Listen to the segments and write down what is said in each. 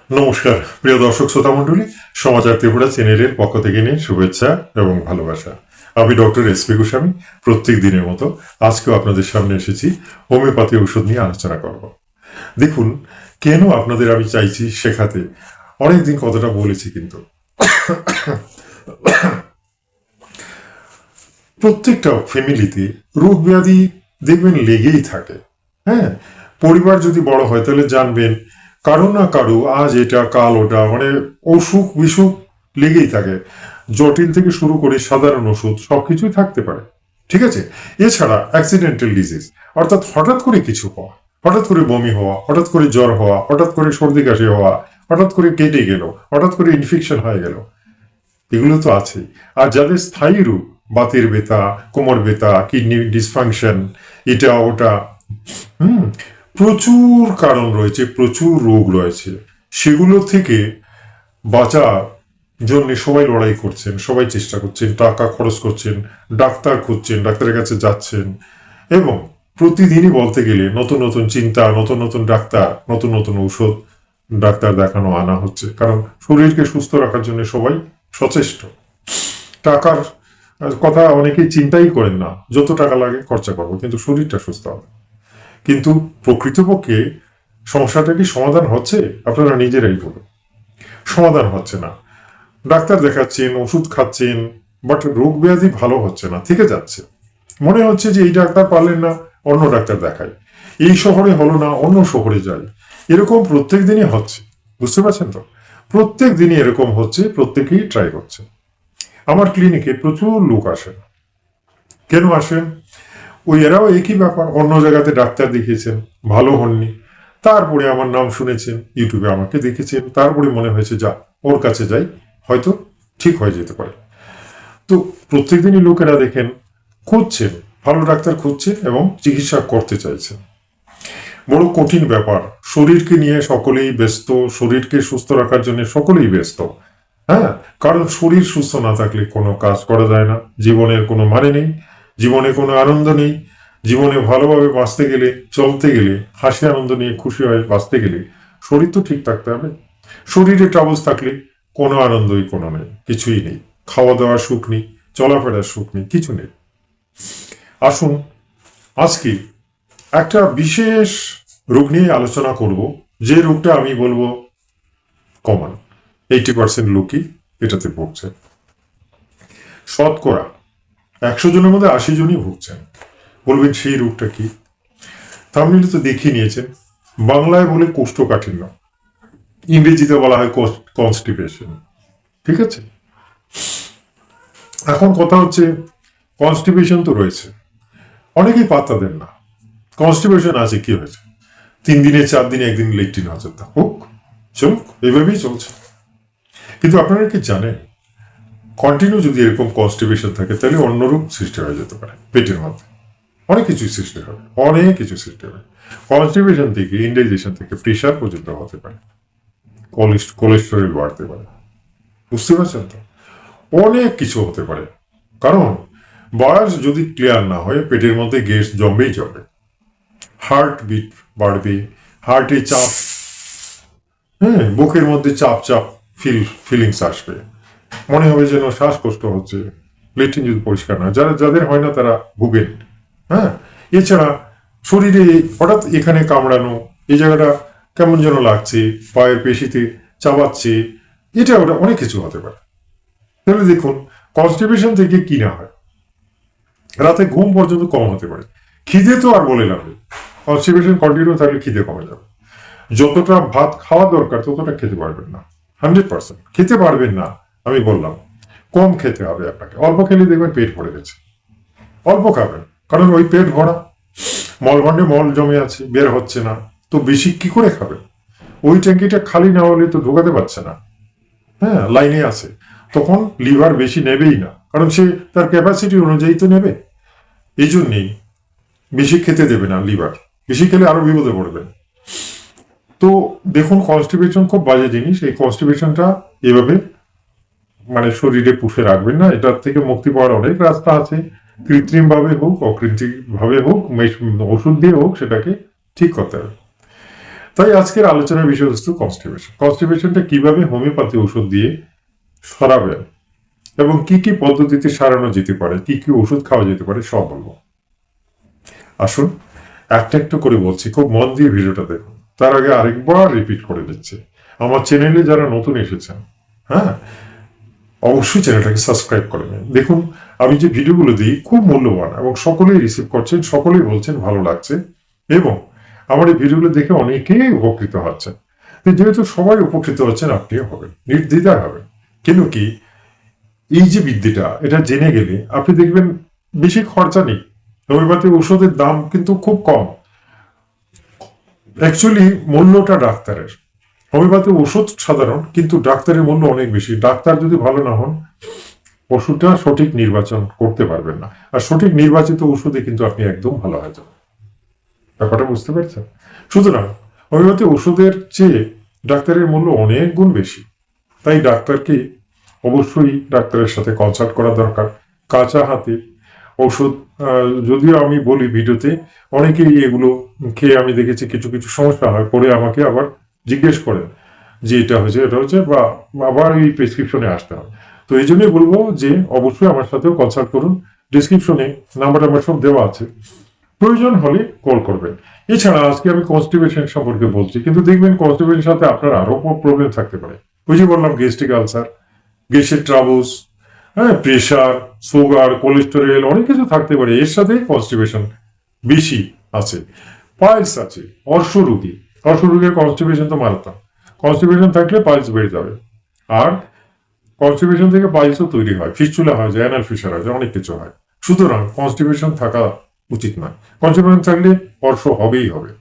নমস্কার প্রিয় দর্শক শ্রোতা মণ্ডলী, সমাচার ত্রিপুরা চ্যানেলের পক্ষ থেকে নিয়ে শুভেচ্ছা এবং ভালোবাসা। আমি ডক্টর এস.পি. গোস্বামী। প্রত্যেক দিনের মতো আজকেও আপনাদের সামনে এসেছি হোমিওপ্যাথি ওষুধ নিয়ে আলোচনা করব। দেখুন, কেন আপনাদের আমি চাইছি শেখাতে, অনেকদিন কথাটা বলেছি, কিন্তু প্রত্যেকটা ফ্যামিলিতে রোগ ব্যাধি দেখবেন লেগেই থাকে। হ্যাঁ, পরিবার যদি বড় হয় তাহলে জানবেন কারো না কারো আজ এটা কাল ওটা, মানে অসুখ বিসুখ লেগেই থাকে। জটিল থেকে শুরু করে সাধারণ ওষুধ সবকিছুই থাকতে পারে, ঠিক আছে। এছাড়া অ্যাক্সিডেন্টাল ডিজিজ, অর্থাৎ হঠাৎ করে কিছু হওয়া, হঠাৎ করে বমি হওয়া, হঠাৎ করে জ্বর হওয়া, হঠাৎ করে সর্দি কাশি হওয়া, হঠাৎ করে কেটে গেল, হঠাৎ করে ইনফেকশন হয়ে গেল, এগুলো তো আছেই। আর যাদের স্থায়ী রোগ, বাতের ব্যথা, কোমর ব্যথা, কিডনি ডিসফাংশন, এটা ওটা, হুম প্রচুর কারণ রয়েছে, প্রচুর রোগ রয়েছে। সেগুলো থেকে বাঁচার জন্য সবাই লড়াই করছেন, সবাই চেষ্টা করছেন, টাকা খরচ করছেন, ডাক্তার খুঁজছেন, ডাক্তারের কাছে যাচ্ছেন, এবং প্রতিদিনই বলতে গেলে নতুন নতুন চিন্তা, নতুন নতুন ডাক্তার, নতুন নতুন ঔষধ ডাক্তার দেখানো আনা হচ্ছে। কারণ শরীরকে সুস্থ রাখার জন্য সবাই সচেষ্ট। টাকার কথা অনেকেই চিন্তাই করেন না, যত টাকা লাগে খরচা করবো, কিন্তু শরীরটা সুস্থ হবে। কিন্তু প্রকৃতপক্ষে সমস্যাটা কি সমাধান হচ্ছে? আপনারা নিজেরাই বলুন। সমাধান হচ্ছে না। ডাক্তার দেখাচ্ছেন, ওষুধ খাচ্ছেন, বাট রোগ ব্যাধি ভালো হচ্ছে না, থেকে যাচ্ছে। মনে হচ্ছে যে এই ডাক্তার পারলেন না, অন্য ডাক্তার দেখায়, এই শহরে হলো না, অন্য শহরে যাই। এরকম প্রত্যেক দিনই হচ্ছে, বুঝতে পারছেন তো? প্রত্যেক দিনই এরকম হচ্ছে, প্রত্যেকেই ট্রাই করছে। আমার ক্লিনিকে প্রচুর লোক আসেন। কেন আসেন? ওই এরাও একই ব্যাপার, অন্য জায়গাতে ডাক্তার দেখিয়েছেন, ভালো হননি, তারপরে আমার নাম শুনেছেন, ইউটিউবে আমাকে দেখেছেন, তারপরে মনে হয়েছে যা ওর কাছে যাই, হয়তো ঠিক হয়ে যেতে পারে। তো প্রত্যেকদিনই লোকেরা দেখেন খুঁজছেন, ভালো ডাক্তার খুঁজছেন এবং চিকিৎসা করতে চাইছেন। বড় কঠিন ব্যাপার। শরীরকে নিয়ে সকলেই ব্যস্ত, শরীরকে সুস্থ রাখার জন্য সকলেই ব্যস্ত। হ্যাঁ, কারণ শরীর সুস্থ না থাকলে কোনো কাজ করা যায় না, জীবনের কোনো মানে নেই, জীবনে কোনো আনন্দ নেই। জীবনে ভালোভাবে বাঁচতে গেলে, চলতে গেলে, হাসি আনন্দ নিয়ে খুশি হয়ে বাঁচতে গেলে শরীর তো ঠিক থাকতে হবে। শরীরে ট্রাবলস থাকলে কোনো আনন্দই কোনো নেই, কিছুই নেই। খাওয়া দাওয়ার সুখ নেই, চলাফেরার সুখ নেই, কিছু নেই। আসুন আজকে একটা বিশেষ রোগ নিয়ে আলোচনা করব, যে রোগটা আমি বলবো কমন, 80% লোকই এটাতে ভুগছে। শতকরা 100 জনের মধ্যে 80 জনই ভুগছেন। বলবেন সেই রোগটা কি? থাম্বনেইলে তো দেখিয়ে নিয়েছেন। বাংলায় বলে কোষ্ঠকাঠিন্য, ইংরেজিতে বলা হয় কনস্টিপেশন, ঠিক আছে। এখন কথা হচ্ছে, কনস্টিপেশন তো রয়েছে, অনেকেই পাত্তা দেন না। কনস্টিপেশন আছে, কি হয়েছে? 3 দিনে 4 দিনে একদিন লেট্রিন হচ্ছে, তা হোক, চলুক, এইভাবেই চলছে। কিন্তু আপনারা কি জানেন, কন্টিনিউ যদি এরকম কনস্টিপেশন থাকে তাহলে অন্য রোগ সৃষ্টি হয়ে যেতে পারে পেটের মধ্যে। অনেক কিছু সৃষ্টি হবে, অনেক কিছু সৃষ্টি হবে। কনস্টিপেশন থেকে, ইনডাইজেশন থেকে প্রেশার পর্যন্ত হতে পারে, কোলেস্টেরল বাড়তে পারে, বুঝতে পারছেন তো? অনেক কিছু হতে পারে। কারণ বয়স যদি ক্লিয়ার না হয় পেটের মধ্যে গ্যাস জমবেই জমবে, হার্ট বিট বাড়বে, হার্টে চাপ, হ্যাঁ, বুকের মধ্যে চাপ চাপ ফিলিংস আসবে, মনে হবে যেন শ্বাসকষ্ট হচ্ছে। লেট্রিন যদি পরিষ্কার না, যাদের হয় না তারা ভুগেন। হ্যাঁ, এছাড়া শরীরে হঠাৎ এখানে কামড়ানো, এই জায়গাটা কেমন যেন লাগছে, পায়ের পেশিতে চাবাচ্ছে, এটা ওটা অনেক কিছু হতে পারে। তাহলে দেখুন, কনস্টিপেশন থেকে কি না হয়, রাতে ঘুম পর্যন্ত কম হতে পারে। খিদে তো আর বলে লাভ নেই, কনস্টিপেশন কন্টিনিউ থাকলে খিদে কমে যাবে। যতটা ভাত খাওয়া দরকার ততটা খেতে পারবেন না, 100% খেতে পারবেন না। আমি বললাম কম খেতে হবে আপনাকে, অল্প খেলে দেখবেন পেট ভরে গেছে। অল্প খাবেন, কারণ ওই পেট ভরা, মলভাণ্ডে মল জমে আছে, বের হচ্ছে না, তো বেশি কি করে খাবেন? ওই ট্যাঙ্কিটা খালি না হলে তো ঢোকাতে পারছে না, হ্যাঁ, লাইনে আছে, তখন লিভার বেশি নেবেই না, কারণ সে তার ক্যাপাসিটি অনুযায়ী তো নেবে। এই জন্যেই বেশি খেতে দেবে না লিভার, বেশি খেলে আরো বিপদে পড়বেন। তো দেখুন, কনস্টিপেশন খুব বাজে জিনিস। এই কনস্টিপেশনটা এভাবে মানে শরীরে পুষে রাখবেন না। এটার থেকে মুক্তি পাওয়ার অনেক রাস্তা আছে, কৃত্রিম ভাবে হোক, অকৃত্রিম ভাবে হোক, ওষুধ দিয়ে হোক, সেটাকে ঠিক করতে হবে। তাই আজকের আলোচনার বিষয়বস্তু কনস্টিপেশন। কনস্টিপেশনটা কিভাবে হোমিওপ্যাথি ওষুধ দিয়ে সরাবেন এবং কি কি পদ্ধতিতে সারানো যেতে পারে, কি কি ওষুধ খাওয়া যেতে পারে সব বলবো। আসুন একটা একটা করে বলছি, খুব মন দিয়ে ভিডিওটা দেখুন। তার আগে আরেকবার রিপিট করে দিচ্ছি, আমার চ্যানেলে যারা নতুন এসেছেন, হ্যাঁ, অবশ্যই চ্যানেলটাকে সাবস্ক্রাইব করে নিন। দেখুন আমি যে ভিডিওগুলো দিই খুব মূল্যবান এবং সকলেই রিসিভ করছেন, সকলেই বলছেন ভালো লাগছে এবং আমার এই ভিডিওগুলো দেখে অনেকেই উপকৃত হচ্ছেন। যেহেতু সবাই উপকৃত হচ্ছেন, আপনিও হবেন, নির্দ্বিধায় হবেন। কেন কি, এই যে বিদ্যেটা, এটা জেনে গেলে আপনি দেখবেন বেশি খরচা নেই। হোমিওপ্যাথি ওষুধের দাম কিন্তু খুব কম, অ্যাকচুয়ালি মূল্যটা ডাক্তারের। হোমিওপ্যাথি ওষুধ সাধারণ, কিন্তু ডাক্তারের মূল্য অনেক বেশি। ডাক্তার যদি ভালো না হন, ওষুধটা সঠিক নির্বাচন করতে পারবেন না। আর সঠিক নির্বাচিত ওষুধে কিন্তু আপনি একদম ভালো হয়ে যাবেন। ব্যাপারটা বুঝতে পারছেন? সুতরাং হোমিওপ্যাথি ওষুধের চেয়ে ডাক্তারের মূল্য অনেক গুণ বেশি। তাই ডাক্তারকে অবশ্যই ডাক্তারের সাথে কনসাল্ট করা দরকার। কাঁচা হাতে ওষুধ, যদিও আমি বলি ভিডিওতে, অনেকেই এগুলো খেয়ে আমি দেখেছি কিছু কিছু সমস্যা হয়, পরে আমাকে আবার জিজ্ঞেস করেন যে এটা হচ্ছে বা আবার এই প্রেসক্রিপশনে আসতে হবে। তো এই জন্যই বলবো যে অবশ্যই আমার সাথেও কনসাল্ট করুন। ডিসক্রিপশনে নাম্বার সব দেওয়া আছে, প্রয়োজন হলে কল করবেন। এছাড়া আজকে আমি কনস্টিপেশন সম্পর্কে বলছি, কিন্তু দেখবেন কনস্টিপেশনের সাথে আপনার আরো প্রবলেম থাকতে পারে। ওই যে বললাম, গ্যাস্ট্রিক আলসার, গ্যাসের ট্রাবলস, হ্যাঁ, প্রেশার, সুগার, কোলেস্টেরল, অনেক কিছু থাকতে পারে। এর সাথে কনস্টিপেশন বেশি আছে। পাইলস আছে, অর্শরোগী, অর্শরোগীর কনস্টিপেশন তো মারাত্মক। কনস্টিপেশন থাকলে পাইলস বেড়ে যাবে। আর কনস্টিপেশন থেকে পাইলসও তৈরি হয়, ফিস্টুলা হয়, অ্যানাল ফিশার হয়, অনেক কিছু হয়। সুতরাং কনস্টিপেশন থাকা উচিত নয়। কনস্টিপেশন থাকলে অর্শ হবেই হবে,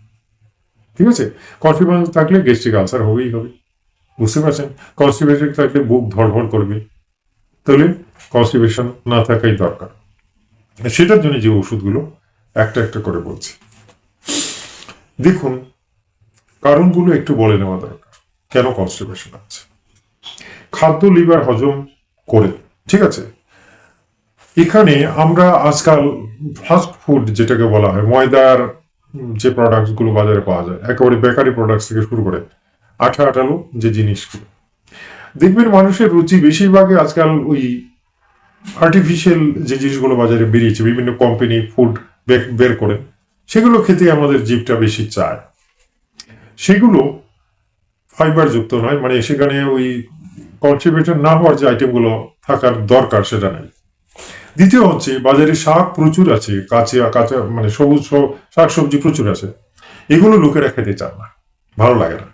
ঠিক আছে? কনস্টিপেশন থাকলে গ্যাস্ট্রিক আলসার হবেই হবে, বুঝতে পারছেন? কনস্টিপেশন থাকলে বুক ধড়ফড় করবে, তাহলে কনস্টিপেশন না থাকাই দরকার। সেটার জন্য যে ওষুধগুলো একটা একটা করে বলছি, দেখুন কারণগুলো একটু বলে নেওয়া দরকার। কেন কনস্টিপেশন আছে? খাদ্য লিভার হজম করে, ঠিক আছে? এখানে আমরা আজকাল ফাস্ট ফুড যেটাকে বলা হয়, ময়দার যে প্রোডাক্ট গুলো বাজারে পাওয়া যায়, একেবারে বেকারি প্রোডাক্ট থেকে শুরু করে আঠালো যে জিনিসগুলো, দেখবেন মানুষের রুচি বেশিরভাগই আজকাল ওই আর্টিফিশিয়াল যে জিনিসগুলো বাজারে বেরিয়েছে, বিভিন্ন কোম্পানি ফুড বের করে, সেগুলো খেতে আমাদের জিভটা বেশি চায়। সেগুলো ফাইবার যুক্ত নয়, মানে সেখানে ওই কনস্টিপেশন না হওয়ার যে আইটেমগুলো থাকার দরকার সেটা নেই। দ্বিতীয় হচ্ছে, বাজারে শাক প্রচুর আছে, কাঁচা কাঁচা মানে সবুজ শাক সবজি প্রচুর আছে, এগুলো লোকেরা খেতে চান না, ভালো লাগে না।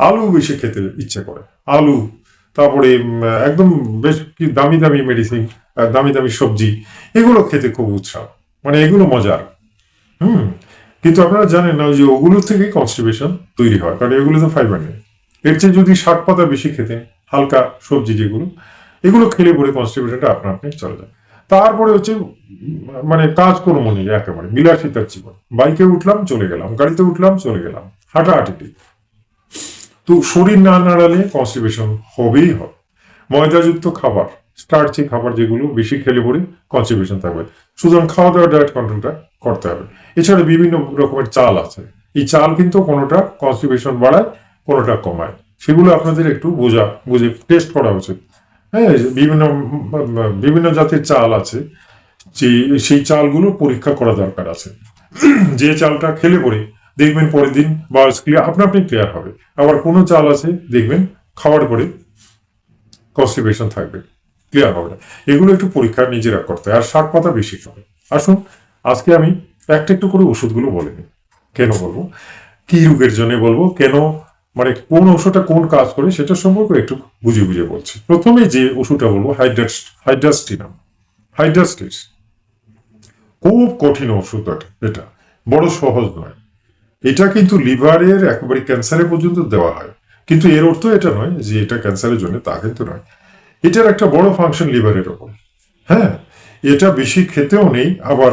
আলু বেশি খেতে ইচ্ছে করে, আলু, তারপরে একদম বেশ কি দামি দামি মেডিসিন, দামি দামি সবজি, এগুলো খেতে খুব উৎসাহ, মানে এগুলো মজার। কিন্তু আপনারা জানেন না যে ওগুলো থেকে কনস্টিপেশন তৈরি হয়, কারণ এগুলোতে ফাইবার নেই। এর চেয়ে যদি শাক পাতা বেশি খেতেন, হালকা সবজি যেগুলো, এগুলো খেলে পরে কনস্টিপেশনটা আপনা আপনি চলে যায়। তারপরে হচ্ছে মানে কাজকর্ম নেই, একেবারে বিলাসিতার জীবন, বাইকে উঠলাম চলে গেলাম, গাড়িতে উঠলাম চলে গেলাম, হাঁটাহাঁটি। তো শরীর না নাড়ালে কনস্টিপেশন হবেই হবে। ময়দাযুক্ত খাবার, স্টার্চি খাবার যেগুলো বেশি খেলে পরে কনস্টিপেশন থাকবে। সুতরাং খাওয়া দাওয়া ডায়েট কন্ট্রোলটা করতে হবে। এছাড়া বিভিন্ন রকমের চাল আছে, এই চাল কিন্তু কোনোটা কনস্টিপেশন বাড়ায়, কোনোটা কমায়। সেগুলো আপনাদের একটু বুঝে টেস্ট করা উচিত। হ্যাঁ, বিভিন্ন বিভিন্ন জাতের চাল আছে, যে সেই চালগুলো পরীক্ষা করা দরকার আছে। যে চালটা খেলে পরে দেখবেন পরের দিন বাউলস ক্লিয়ার, আপনি ক্লিয়ার হবে। আবার কোনো চাল আছে দেখবেন খাওয়ার পরে কনস্টিপেশন থাকবে, ক্লিয়ার হবে না। এগুলো একটু পরীক্ষা নিজেরা করতে হয়। আর শাক পাতা বেশি খাবে। আসুন আজকে আমি একটা একটু করে ওষুধগুলো বলে নিই। কেন বলবো, কি রোগের জন্য বলবো, কেন, মানে কোন ওষুধটা কোন কাজ করে সেটা সম্পর্কে একটু বুঝে বলছি। প্রথমে যে ওষুধটা বলবো, হাইড্রাস্টিনাম। হাইড্রাস্টিস খুব কঠিন ওষুধ, এটা বড় সহজ নয়। এটা কিন্তু লিভারের একেবারে ক্যান্সারে পর্যন্ত দেওয়া হয়, কিন্তু এর অর্থ এটা নয় যে এটা ক্যান্সারের জন্য, তা কিন্তু নয়। এটার একটা বড় ফাংশন লিভারের ওপর। হ্যাঁ, এটা বেশি খেতেও নেই, আবার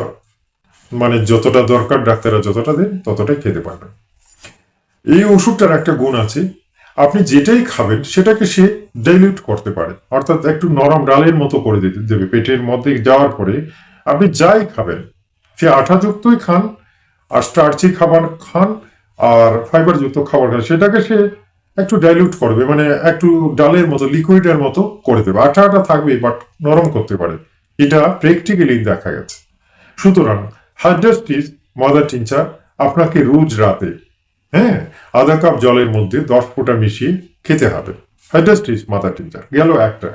মানে যতটা দরকার ডাক্তাররা যতটা দেন ততটাই খেতে পারবেন। এই ওষুধটার একটা গুণ আছে, আপনি যেটাই খাবেন সেটাকে সে ডাইলিউট করতে পারে, অর্থাৎ একটু নরম ডালের মতো করে দিতে দেবে পেটের মধ্যে যাওয়ার পরে। আপনি যাই খাবেন, সে আঠাযুক্তই খান আর স্টার্চি খাবার খান আর ফাইবারযুক্ত খাবার খায়, সেটাকে সে একটু ডাইলিউট করবে, মানে একটু ডালের মতো লিকুইডের মতো করে দেবে। আঠা আঠা থাকবে বাট নরম করতে পারে, এটা প্র্যাকটিক্যালি দেখা গেছে। সুতরাং হাইড্রাস্টিস মাদার টিনচার আপনাকে রোজ রাতে, হ্যাঁ, আধা কাপ জলের মধ্যে 10 ফোঁটা মিশিয়ে খেতে হবে। হাইড্রাস্টিস মাদার টিনচার গেল একটা।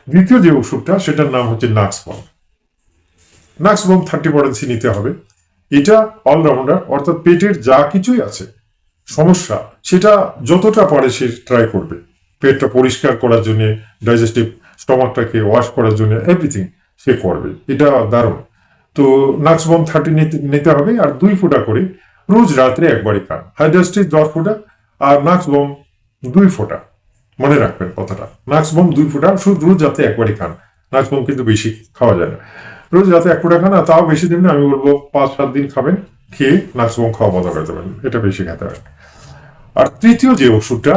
দ্বিতীয় যে ওষুধটা সেটার নাম হচ্ছে নাক্সবম। নাক্সবম 30% নিতে হবে। এটা অলরাউন্ডার, অর্থাৎ পেটের যা কিছুই আছে সমস্যা সেটা যতটা পারে সে ট্রাই করবে। পেটটা পরিষ্কার করার জন্য, ডাইজেস্টিভ স্টমাকটাকে ওয়াশ করার জন্য এভরিথিং সে করবে। এটা দারুণ। তো নাক্সবম 30 নিতে হবে, আর 2 ফোঁটা করে রোজ রাত্রে একবারই খান। হাইড্রাস্টিস 10 ফোঁটা আর নাক্সবম 2 ফোঁটা। মনে রাখবেন কথাটা, নাক্সবম 2 ফোঁটা শুধু রোজ রাতে একবারই খান। নাক্সবম কিন্তু বেশি খাওয়া যায় না, রোজ রাতে 1 ফোঁটা খান। আর তাও বেশি দিন না, আমি বলবো 5-7 দিন খাবেন, খেয়ে নাক্সবম খাওয়া বন্ধ করে দেবেন, এটা বেশি খেতে হয়। আর তৃতীয় যে ওষুধটা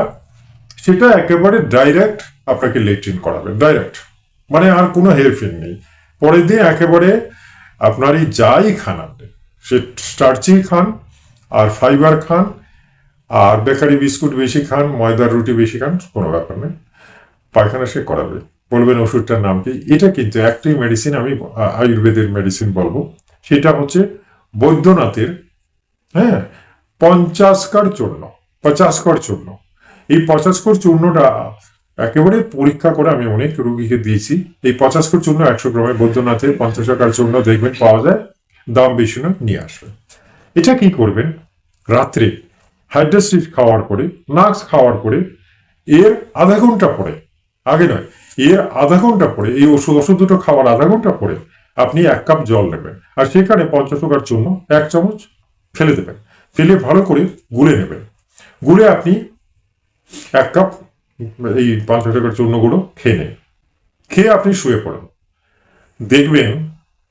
সেটা একেবারে ডাইরেক্ট আপনাকে লেট্রিন করাবে, ডাইরেক্ট, মানে আর কোনো হেরফের নেই। পরের দিন একেবারে আপনার এই যাই খান আপনি, সে স্টার্চি খান আর ফাইবার খান আর বেকারি বিস্কুট বেশি খান, ময়দার রুটি বেশি খান, কোনো ব্যাপার নেই, পায়খানা সে করাবে। বলবেন ওষুধটার নাম কি? এটা কিন্তু একটাই মেডিসিন, আমি আয়ুর্বেদের মেডিসিন বলবো, সেটা হচ্ছে বৈদ্যনাথের, হ্যাঁ, 50 চূর্ণ। 50 চূর্ণ, এই 50 চূর্ণটা একেবারে পরীক্ষা করে আমি অনেক রোগীকে দিয়েছি। এই 50 চূর্ণ 100 গ্রামে বৈদ্যনাথের 50 চূর্ণ দেখবেন পাওয়া যায়, দাম বেশি নয়, নিয়ে আসবেন। এটা কি করবেন? রাত্রে হাইড্রাস্টিস খাওয়ার পরে, নাক্স খাওয়ার পরে, এর আধা ঘন্টা পরে, আগে নয়, এর আধা ঘন্টা পরে, এই ওষুধ দুটো খাওয়ার আধা ঘন্টা পরে আপনি 1 কাপ জল নেবেন, আর সেখানে 50 চূর্ণ 1 চামচ ফেলে দেবেন। ফেলে ভালো করে গুলে নেবেন। গুলে আপনি 1 কাপ এই 50 চূর্ণ গুঁড়ো খেয়ে নেন। খেয়ে আপনি শুয়ে পড়েন, দেখবেন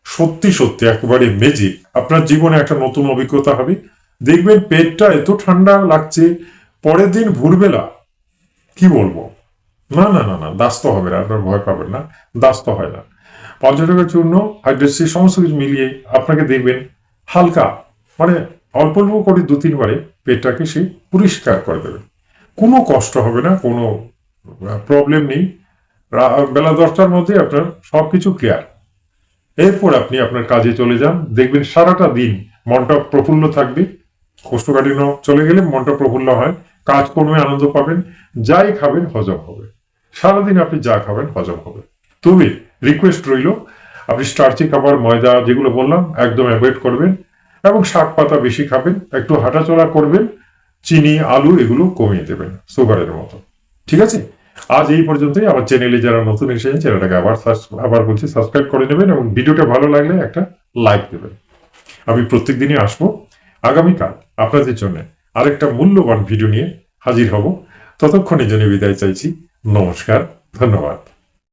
সত্যি সত্যি একেবারে ম্যাজিক, আপনার জীবনে একটা নতুন অভিজ্ঞতা হবে। দেখবেন পেটটা এত ঠান্ডা লাগছে, পরের দিন ভোরবেলা কি বলবো, না না না না, দাস্ত হবে না, আপনার ভয় পাবেন না, দাস্ত হয় না। 50 চূর্ণ, হাইড্রাস্টিস সমস্ত কিছু মিলিয়ে আপনাকে দেখবেন হালকা, মানে অল্প অল্প করে 2-3 বারে পেটটাকে সে পরিষ্কার করে দেবে। কোনো কষ্ট হবে না, কোনো প্রবলেম নেই। বেলা 10টার মধ্যে আপনার সবকিছু ক্লিয়ার। এরপর আপনি আপনার কাজে চলে যান, দেখবেন সারাটা দিন মনটা প্রফুল্ল থাকবে। কোষ্ঠকাঠিন্য চলে গেলে মনটা প্রফুল্ল হয়, কাজকর্মে আনন্দ পাবেন, যাই খাবেন হজম হবে, সারাদিন আপনি যা খাবেন হজম হবে। তবে রিকোয়েস্ট রইল, আপনি স্টার্চি খাবার, ময়দা যেগুলো বললাম একদম অ্যাভয়েড করবেন, এবং শাক পাতা বেশি খাবেন, একটু হাঁটাচলা করবেন, চিনি আলু এগুলো কমিয়ে দেবেন সুগারের মতো। ঠিক আছে, আজ এই পর্যন্তই। আমার চ্যানেলে যারা নতুন এসেছেন চ্যানেলটাকে আবার বলছি সাবস্ক্রাইব করে নেবেন, এবং ভিডিওটা ভালো লাগলে একটা লাইক দেবেন। আমি প্রত্যেকদিনই আসবো। আগামীকাল আপনাদের জন্য আরেকটা মূল্যবান ভিডিও নিয়ে হাজির হব। ততক্ষণের জন্য বিদায় চাইছি। নমস্কার, ধন্যবাদ।